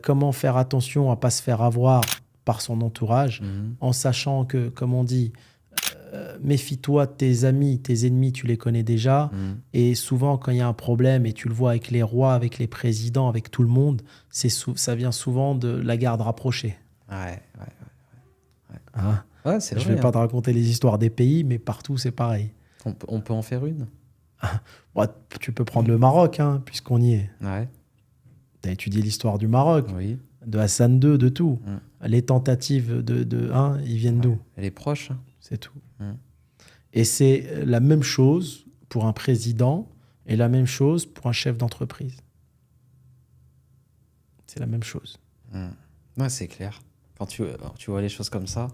Comment faire attention à ne pas se faire avoir par son entourage, en sachant que, comme on dit, méfie-toi de tes amis, tes ennemis, tu les connais déjà. Et souvent, quand il y a un problème, et tu le vois avec les rois, avec les présidents, avec tout le monde, ça vient souvent de la garde rapprochée. Ouais. Hein? Ouais, c'est vrai. Je ne vais pas te raconter les histoires des pays, mais partout, c'est pareil. On peut en faire une. Bon, tu peux prendre le Maroc, hein, puisqu'on y est. Ouais. Tu as étudié l'histoire du Maroc, Oui. de Hassan II, de tout. Les tentatives ils viennent d'où? Elle est proche. Hein. C'est tout. Et c'est la même chose pour un président et la même chose pour un chef d'entreprise. C'est la même chose. Ouais, c'est clair. Quand tu vois les choses comme ça.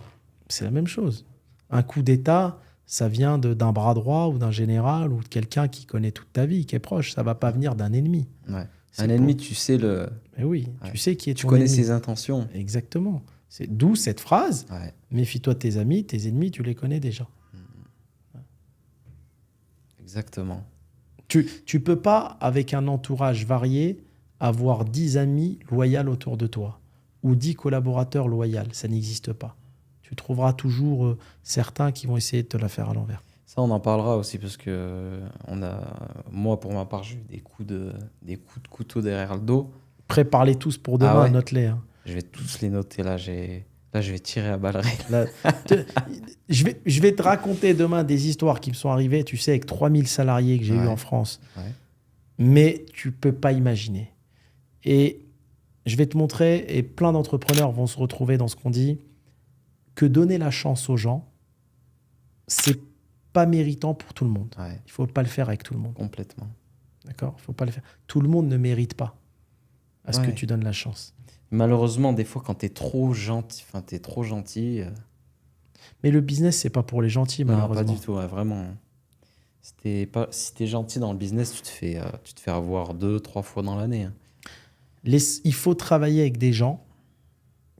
C'est la même chose. Un coup d'État, ça vient d'un bras droit ou d'un général ou de quelqu'un qui connaît toute ta vie, qui est proche. Ça ne va pas venir d'un ennemi. Ouais. Un ennemi, tu sais le... Mais oui, tu sais qui est Tu ton connais ennemi. ses intentions. Exactement. C'est d'où cette phrase. Ouais. Méfie-toi de tes amis, tes ennemis, tu les connais déjà. Exactement. Tu peux pas, avec un entourage varié, avoir 10 amis loyaux autour de toi ou 10 collaborateurs loyaux. Ça n'existe pas. Tu trouveras toujours certains qui vont essayer de te la faire à l'envers. Ça, on en parlera aussi parce que moi, pour ma part, j'ai eu des coups de couteau derrière le dos. Prépare-les tous pour demain, ouais. note-les. Hein. Je vais tous les noter. Là, je vais tirer à balles réelles. Je vais te raconter demain des histoires qui me sont arrivées, tu sais, avec 3000 salariés que j'ai eu en France. Ouais. Mais tu peux pas imaginer. Et je vais te montrer, et plein d'entrepreneurs vont se retrouver dans ce qu'on dit, que donner la chance aux gens, c'est pas méritant pour tout le monde. Ouais. Il faut pas le faire avec tout le monde. Complètement. D'accord ? Il faut pas le faire. Tout le monde ne mérite pas à ce que tu donnes la chance. Malheureusement, des fois, quand t'es trop gentil, Mais le business, c'est pas pour les gentils, malheureusement. Non, pas du tout, ouais, vraiment. Si t'es gentil dans le business, tu te fais avoir 2-3 fois dans l'année. Hein. Il faut travailler avec des gens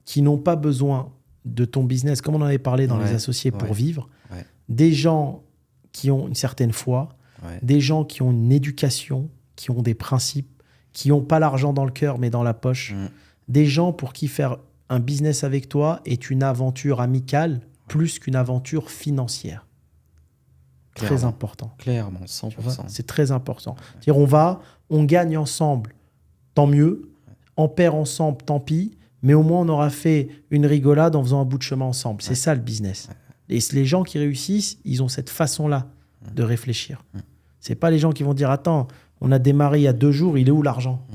qui n'ont pas besoin de ton business, comme on en avait parlé dans les associés, pour vivre. Ouais. Des gens qui ont une certaine foi, des gens qui ont une éducation, qui ont des principes, qui n'ont pas l'argent dans le cœur, mais dans la poche. Des gens pour qui faire un business avec toi est une aventure amicale plus qu'une aventure financière. Clairement. Très important. Clairement, 100%. C'est très important. C'est-à-dire, on gagne ensemble, tant mieux. On perd ensemble, tant pis. Mais au moins, on aura fait une rigolade en faisant un bout de chemin ensemble. C'est ça, le business. Et les gens qui réussissent, ils ont cette façon-là de réfléchir. C'est pas les gens qui vont dire « Attends, on a démarré il y a 2 jours, il est où l'argent ?»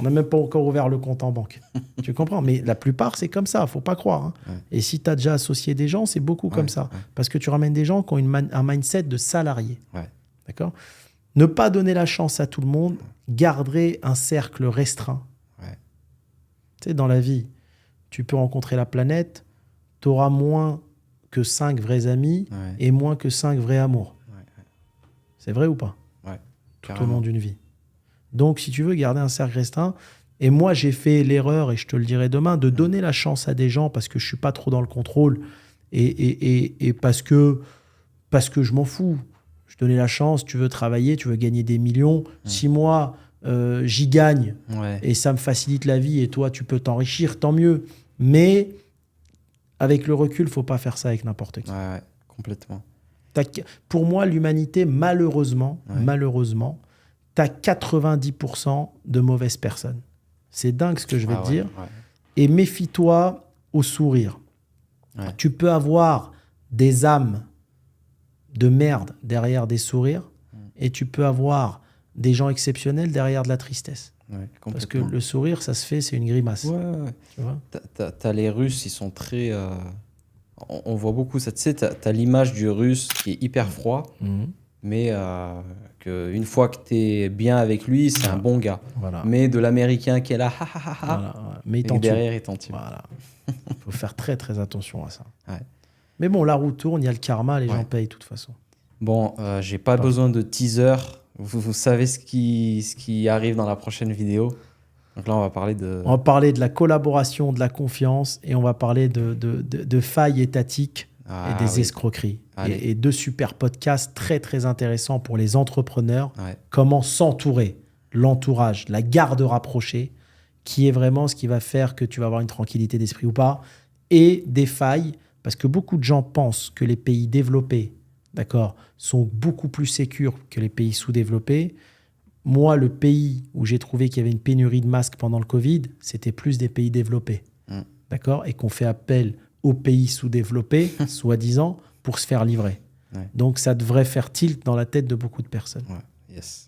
On n'a même pas encore ouvert le compte en banque. Tu comprends? Mais la plupart, c'est comme ça. Il ne faut pas croire. Hein. Et si tu as déjà associé des gens, c'est beaucoup comme ça. Parce que tu ramènes des gens qui ont un mindset de salarié. D'accord? Ne pas donner la chance à tout le monde, garder un cercle restreint. Tu sais, dans la vie, tu peux rencontrer la planète, tu auras moins que 5 vrais amis et moins que 5 vrais amours. C'est vrai ou pas? Tout au long d'une vie. Donc, si tu veux garder un cercle restreint, et moi, j'ai fait l'erreur, et je te le dirai demain, de donner la chance à des gens parce que je ne suis pas trop dans le contrôle et parce que je m'en fous. Je donnais la chance, tu veux travailler, tu veux gagner des millions. Si moi, j'y gagne et ça me facilite la vie et toi, tu peux t'enrichir, tant mieux. Mais avec le recul, il ne faut pas faire ça avec n'importe qui. Ouais, complètement. Pour moi, l'humanité, malheureusement, tu as 90% de mauvaises personnes. C'est dingue ce que je vais te dire. Et méfie-toi au sourire. Tu peux avoir des âmes de merde derrière des sourires et tu peux avoir des gens exceptionnels derrière de la tristesse. Parce que le sourire, ça se fait, c'est une grimace. Tu vois? T'as les Russes, ils sont très... on voit beaucoup ça. Tu sais, t'as l'image du Russe qui est hyper froid, mais une fois que t'es bien avec lui, c'est un bon gars. Mais de l'Américain qui est là, mais derrière, il t'en tue. Il faut faire très, très attention à ça. Mais bon, la roue tourne, il y a le karma, les gens payent de toute façon. Bon, j'ai pas besoin de teaser. Vous savez ce qui arrive dans la prochaine vidéo. Donc là, on va parler de... On va parler de la collaboration, de la confiance, et on va parler de failles étatiques et des escroqueries. Et 2 super podcasts très, très intéressants pour les entrepreneurs. Comment s'entourer, l'entourage, la garde rapprochée, qui est vraiment ce qui va faire que tu vas avoir une tranquillité d'esprit ou pas, et des failles, parce que beaucoup de gens pensent que les pays développés, d'accord, sont beaucoup plus sécures que les pays sous-développés. Moi, le pays où j'ai trouvé qu'il y avait une pénurie de masques pendant le Covid, c'était plus des pays développés, d'accord, et qu'on fait appel aux pays sous-développés, soi-disant, pour se faire livrer. Ouais. Donc, ça devrait faire tilt dans la tête de beaucoup de personnes. Ouais. Yes.